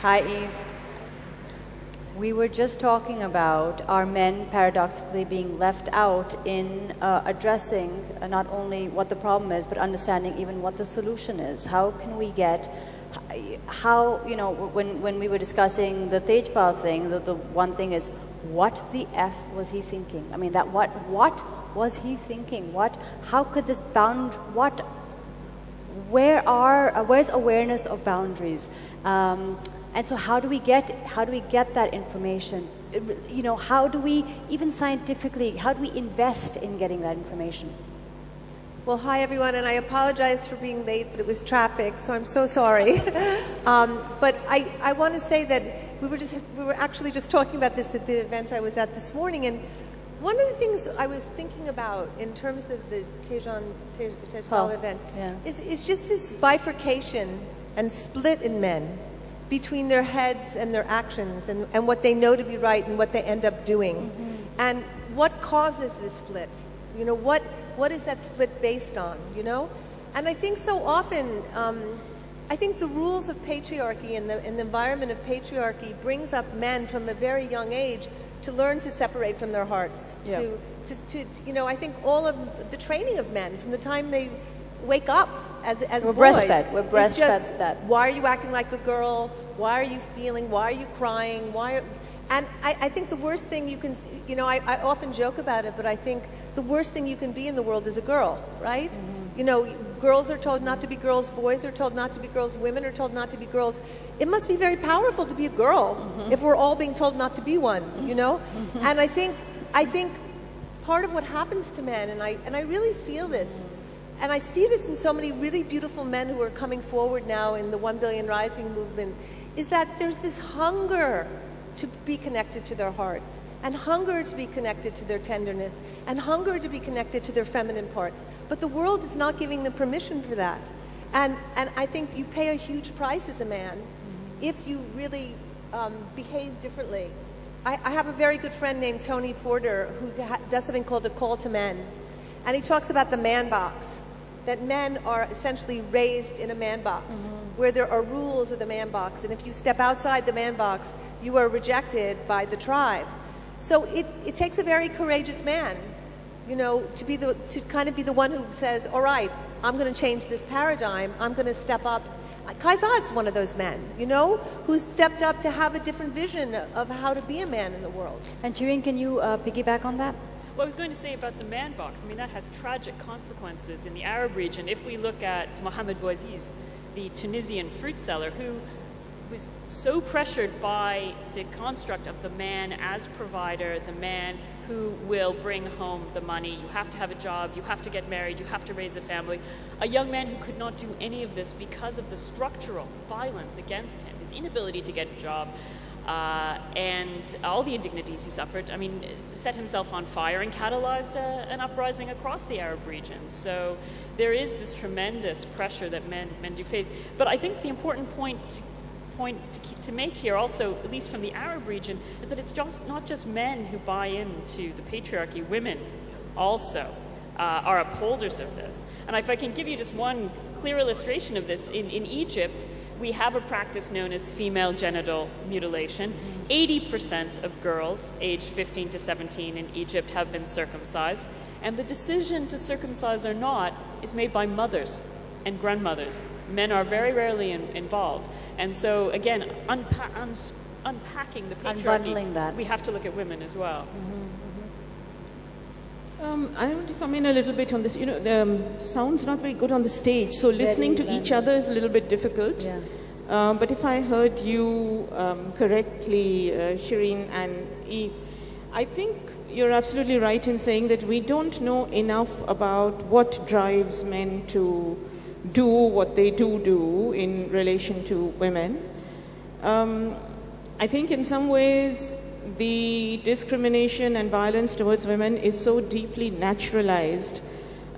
Hi, Eve. We were just talking about our men paradoxically being left out in addressing not only what the problem is, but understanding even what the solution is. How can we get, when we were discussing the Tejpal thing, the one thing is, what the F was he thinking? I mean, what was he thinking? How could this where's awareness of boundaries? And so how do we get that information? How do we, even scientifically, how do we invest in getting that information? Well, hi everyone, and I apologize for being late, but it was traffic, so I'm so sorry. But I want to say that we were actually just talking about this at the event I was at this morning, and one of the things I was thinking about in terms of the Tejpal event is just this bifurcation and split in men between their heads and their actions and what they know to be right and what they end up doing. Mm-hmm. And what causes this split? What is that split based on, And I think so often, I think the rules of patriarchy and the environment of patriarchy brings up men from a very young age to learn to separate from their hearts. Yeah. I think all of the training of men from the time they wake up as We're boys. We're breastfed just, that. Why are you acting like a girl? Why are you feeling? Why are you crying? And I think the worst thing you can, I often joke about it, but I think the worst thing you can be in the world is a girl, right? Mm-hmm. Girls are told not to be girls, boys are told not to be girls, women are told not to be girls. It must be very powerful to be a girl if we're all being told not to be one, Mm-hmm. And I think part of what happens to men, and I really feel this, and I see this in so many really beautiful men who are coming forward now in the 1 Billion Rising movement, is that there's this hunger to be connected to their hearts, and hunger to be connected to their tenderness, and hunger to be connected to their feminine parts. But the world is not giving them permission for that. And I think you pay a huge price as a man if you really behave differently. I have a very good friend named Tony Porter who does something called A Call to Men. And he talks about the man box, that men are essentially raised in a man box, where there are rules of the man box. And if you step outside the man box, you are rejected by the tribe. So it takes a very courageous man, to kind of be the one who says, all right, I'm going to change this paradigm. I'm going to step up. Kaisad's one of those men, who stepped up to have a different vision of how to be a man in the world. And Shireen, can you piggyback on that? Well, I was going to say about the man box, that has tragic consequences in the Arab region. If we look at Mohamed Bouaziz, the Tunisian fruit seller, who was so pressured by the construct of the man as provider, the man who will bring home the money. You have to have a job, you have to get married, you have to raise a family. A young man who could not do any of this because of the structural violence against him, his inability to get a job, and all the indignities he suffered, set himself on fire and catalyzed an uprising across the Arab region. So there is this tremendous pressure that men do face. But I think the important point to make here also, at least from the Arab region, is that it's not just men who buy into the patriarchy. Women also are upholders of this. And if I can give you just one clear illustration of this, in Egypt, we have a practice known as female genital mutilation. 80% of girls aged 15 to 17 in Egypt have been circumcised, and the decision to circumcise or not is made by mothers and grandmothers. Men are very rarely involved. And so, again, unpacking the patriarchy, we have to look at women as well. I want to come in a little bit on this. The sound's not very good on the stage, so listening to each other is a little bit difficult. Yeah. But if I heard you correctly, Shireen and Eve, I think you're absolutely right in saying that we don't know enough about what drives men to do what they do in relation to women. I think in some ways the discrimination and violence towards women is so deeply naturalized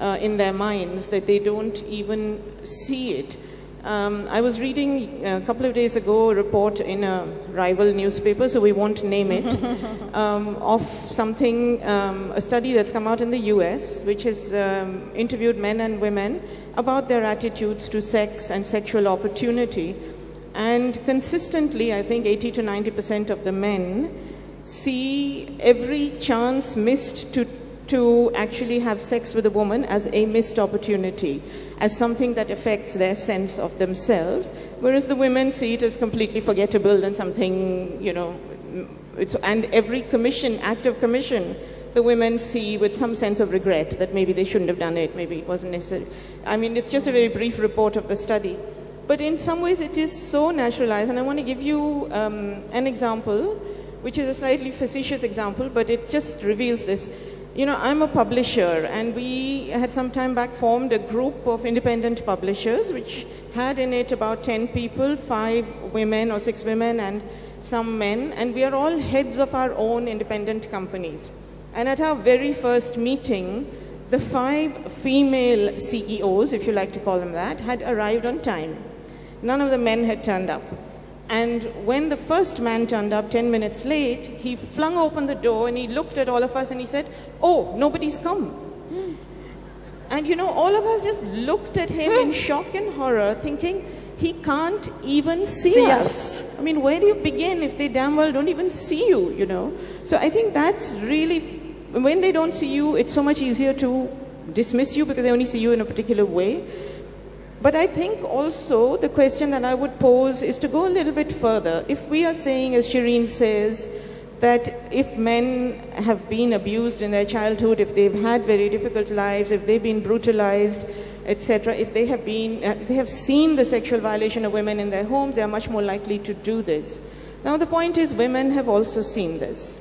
in their minds that they don't even see it. I was reading a couple of days ago a report in a rival newspaper, so we won't name it, of something, a study that's come out in the US, which has interviewed men and women about their attitudes to sex and sexual opportunity. And consistently, I think 80 to 90% of the men see every chance missed to actually have sex with a woman as a missed opportunity, as something that affects their sense of themselves, whereas the women see it as completely forgettable and something, and every act of commission, the women see with some sense of regret that maybe they shouldn't have done it, maybe it wasn't necessary. I mean, it's just a very brief report of the study. But in some ways it is so naturalized, and I want to give you an example, which is a slightly facetious example, but it just reveals this. I'm a publisher, and we had some time back formed a group of independent publishers, which had in it about 10 people, 5 women or 6 women and some men, and we are all heads of our own independent companies. And at our very first meeting, the 5 female CEOs, if you like to call them that, had arrived on time. None of the men had turned up. And when the first man turned up 10 minutes late, he flung open the door and he looked at all of us and he said, "Oh, nobody's come." And all of us just looked at him in shock and horror, thinking, he can't even see us. I mean, where do you begin if they damn well don't even see you, So I think that's really, when they don't see you, it's so much easier to dismiss you because they only see you in a particular way. But I think also the question that I would pose is to go a little bit further. If we are saying, as Shireen says, that if men have been abused in their childhood, if they've had very difficult lives, if they've been brutalized, etc., if they have seen the sexual violation of women in their homes, they are much more likely to do this. Now the point is, women have also seen this.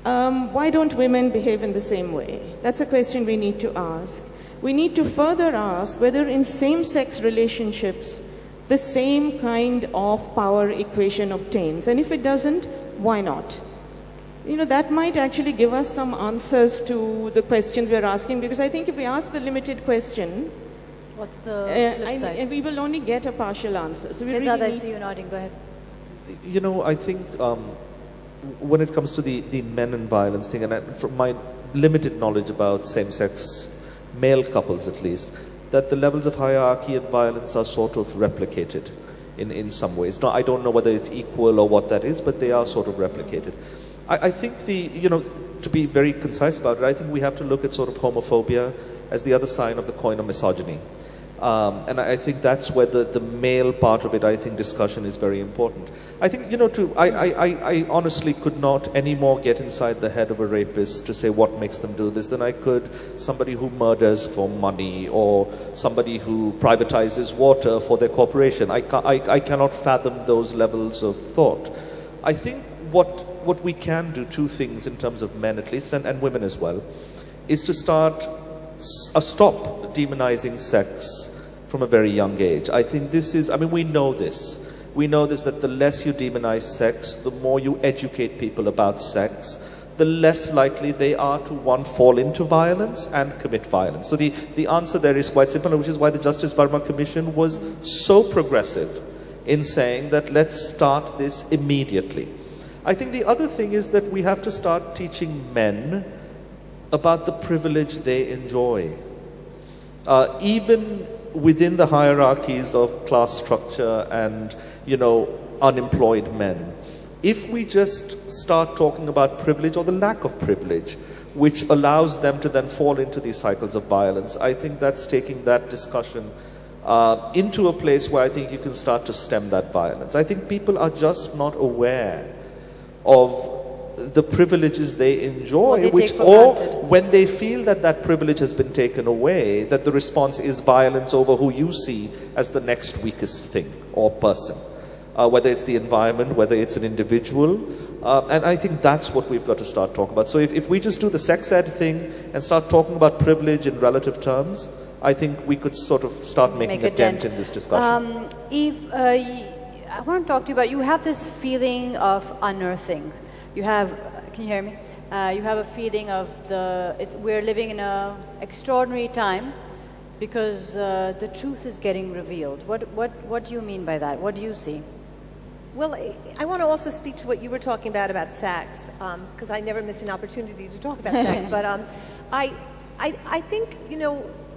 Why don't women behave in the same way? That's a question we need to ask. We need to further ask whether in same-sex relationships the same kind of power equation obtains. And if it doesn't, why not? That might actually give us some answers to the questions we're asking, because I think if we ask the limited question, what's the flip side? We will only get a partial answer. So we Kezad, really I see you nodding. Go ahead. I think when it comes to the men and violence thing, and from my limited knowledge about same-sex male couples at least, that the levels of hierarchy and violence are sort of replicated in some ways. Now, I don't know whether it's equal or what that is, but they are sort of replicated. I think to be very concise about it, I think we have to look at sort of homophobia as the other side of the coin of misogyny. And I think that's where the male part of it, I think discussion is very important. I think, I honestly could not anymore get inside the head of a rapist to say what makes them do this than I could somebody who murders for money or somebody who privatizes water for their corporation. I cannot fathom those levels of thought. I think what we can do, 2 things in terms of men at least, and women as well, is to stop demonizing sex from a very young age. I think we know this. We know this, that the less you demonize sex, the more you educate people about sex, the less likely they are to, 1, fall into violence and commit violence. So the answer there is quite simple, which is why the Justice Verma Commission was so progressive in saying that let's start this immediately. I think the other thing is that we have to start teaching men about the privilege they enjoy. Even within the hierarchies of class structure and, unemployed men. If we just start talking about privilege or the lack of privilege, which allows them to then fall into these cycles of violence, I think that's taking that discussion into a place where I think you can start to stem that violence. I think people are just not aware of the privileges they enjoy, when they feel that privilege has been taken away, that the response is violence over who you see as the next weakest thing or person, whether it's the environment, whether it's an individual. And I think that's what we've got to start talking about. So if we just do the sex ed thing and start talking about privilege in relative terms, I think we could sort of start making a dent in this discussion. Eve, I want to talk to you about, you have this feeling of unearthing. Can you hear me? You have a feeling of we're living in an extraordinary time because the truth is getting revealed. What do you mean by that? What do you see? Well, I want to also speak to what you were talking about sex, because I never miss an opportunity to talk about sex. But I think,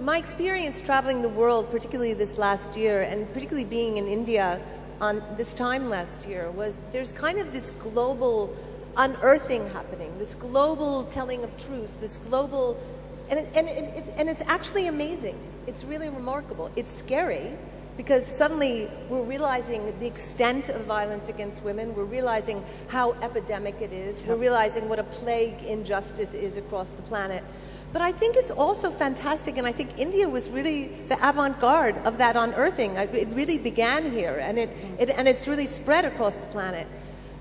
my experience traveling the world, particularly this last year, and particularly being in India on this time last year was there's kind of this global unearthing happening, this global telling of truths, this global, and it's actually amazing. It's really remarkable. It's scary because suddenly we're realizing the extent of violence against women. We're realizing how epidemic it is. We're realizing what a plague injustice is across the planet. But I think it's also fantastic, and I think India was really the avant-garde of that unearthing. It really began here, and it's really spread across the planet.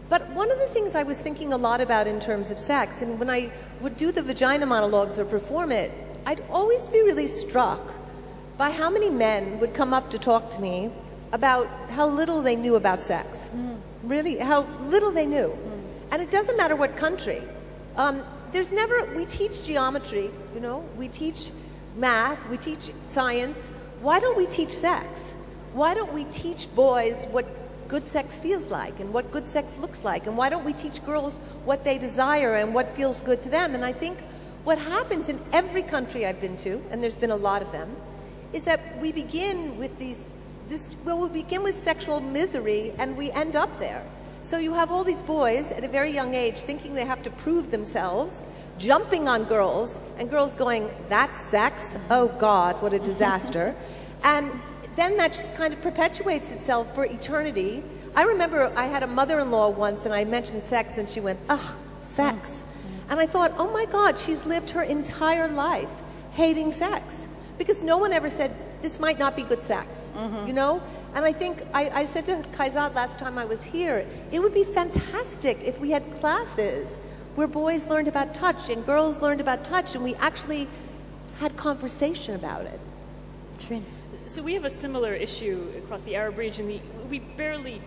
But one of the things I was thinking a lot about in terms of sex, and when I would do the vagina monologues or perform it, I'd always be really struck by how many men would come up to talk to me about how little they knew about sex. Really, how little they knew. And it doesn't matter what country. We teach geometry, you know, we teach math, we teach science. Why don't we teach sex? Why don't we teach boys what good sex feels like and what good sex looks like? And why don't we teach girls what they desire and what feels good to them? And I think what happens in every country I've been to, and there's been a lot of them, is that we begin with we begin with sexual misery and we end up there. So you have all these boys at a very young age thinking they have to prove themselves, jumping on girls, and girls going, that's sex? Oh God, what a disaster. And then that just kind of perpetuates itself for eternity. I remember I had a mother-in-law once and I mentioned sex and she went, ugh, sex. And I thought, oh my God, she's lived her entire life hating sex. Because no one ever said, this might not be good sex, you know? And I think, I said to Kaizad last time I was here, it would be fantastic if we had classes where boys learned about touch and girls learned about touch and we actually had conversation about it. Shereen. So we have a similar issue across the Arab region. We barely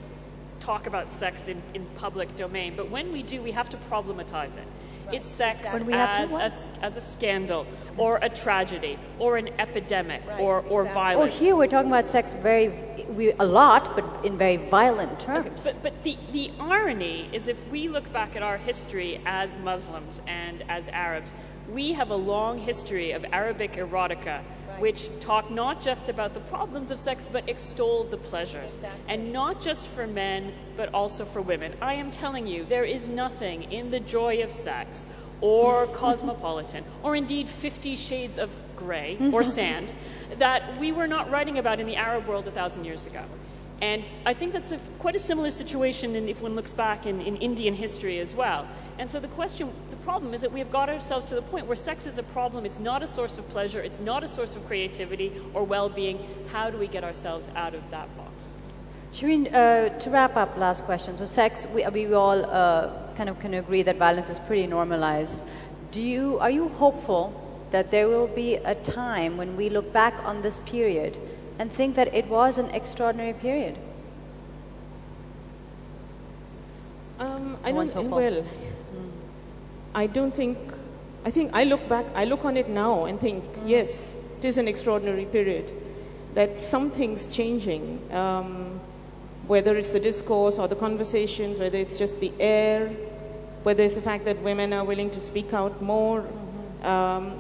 talk about sex in public domain, but when we do, we have to problematize it. It's sex as a scandal or a tragedy or an epidemic or violence. Oh, here we're talking about sex a lot, but in very violent terms. Okay, but the irony is if we look back at our history as Muslims and as Arabs, we have a long history of Arabic erotica which talk not just about the problems of sex, but extol the pleasures. And not just for men, but also for women. I am telling you, there is nothing in the joy of sex, or Cosmopolitan, or indeed 50 Shades of Grey, or Sand, that we were not writing about in the Arab world 1,000 years ago. And I think that's quite a similar situation if one looks back in Indian history as well. And so the problem is that we have got ourselves to the point where sex is a problem. It's not a source of pleasure. It's not a source of creativity or well-being. How do we get ourselves out of that box? Shereen, to wrap up, last question. So sex, we all kind of can agree that violence is pretty normalized. Are you hopeful that there will be a time when we look back on this period and think that it was an extraordinary period? I think I look back, I look on it now and think, yes, it is an extraordinary period, that something's changing, whether it's the discourse or the conversations, whether it's just the air, whether it's the fact that women are willing to speak out more,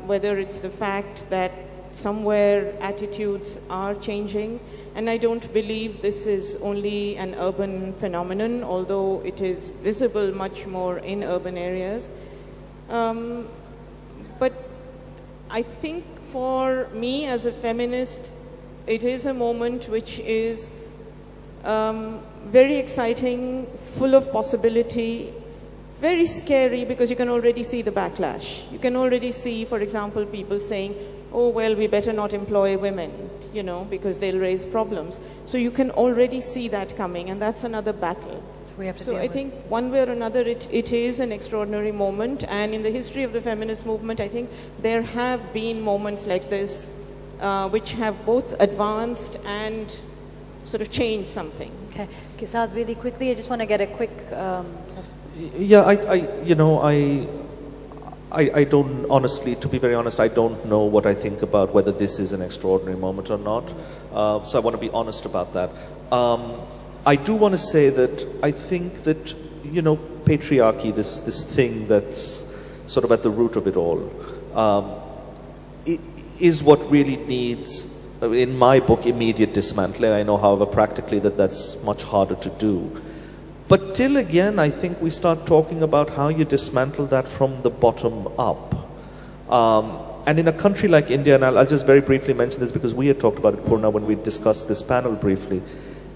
whether it's the fact that somewhere attitudes are changing. And I don't believe this is only an urban phenomenon, although it is visible much more in urban areas. But I think for me as a feminist, it is a moment which is very exciting, full of possibility, very scary because you can already see the backlash. You can already see, for example, people saying, oh, well, we better not employ women, you know, because they'll raise problems. So you can already see that coming, and that's another battle. So I think one way or another it is an extraordinary moment, and in the history of the feminist movement I think there have been moments like this which have both advanced and sort of changed something. Okay, Kaizad, really quickly, I just want to get a quick... Yeah, I don't, honestly, to be very honest, I don't know what I think about whether this is an extraordinary moment or not. So I want to be honest about that. I do want to say that I think that, you know, patriarchy, this thing that's sort of at the root of it all, it is what really needs in my book, immediate dismantling. I know, however, practically that's much harder to do. But till again, I think we start talking about how you dismantle that from the bottom up. And in a country like India, and I'll just very briefly mention this because we had talked about it, Purna, when we discussed this panel briefly,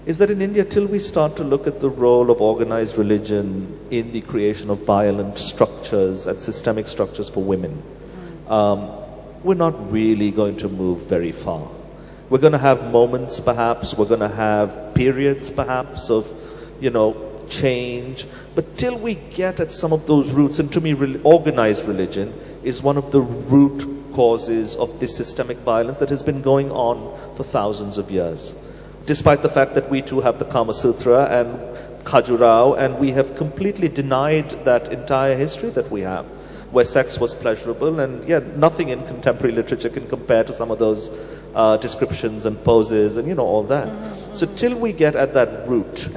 is that in India, till we start to look at the role of organized religion in the creation of violent structures and systemic structures for women, we're not really going to move very far. We're going to have moments, perhaps, we're going to have periods, perhaps, of, change. But till we get at some of those roots, and to me, organized religion is one of the root causes of this systemic violence that has been going on for thousands of years. Despite the fact that we too have the Kama Sutra and Khajuraho, and we have completely denied that entire history that we have, where sex was pleasurable, and nothing in contemporary literature can compare to some of those descriptions and poses and all that. So till we get at that root,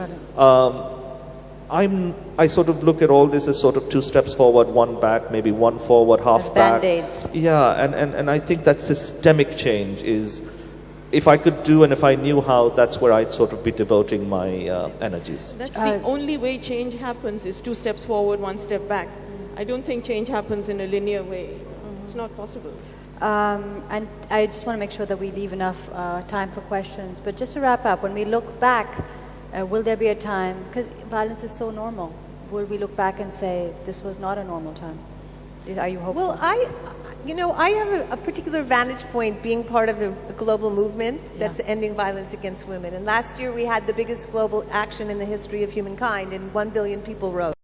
I sort of look at all this as sort of 2 steps forward, 1 back, maybe 1 forward, half back. Band-aids. Yeah, and I think that systemic change is, if I could do and if I knew how, that's where I'd sort of be devoting my energies. That's the only way change happens, is 2 steps forward, 1 step back. I don't think change happens in a linear way. It's not possible. And I just want to make sure that we leave enough time for questions. But just to wrap up, when we look back, will there be a time, because violence is so normal, will we look back and say this was not a normal time? Are you hopeful? Well, I have a particular vantage point being part of a global movement that's ending violence against women. And last year we had the biggest global action in the history of humankind, and 1 billion people wrote.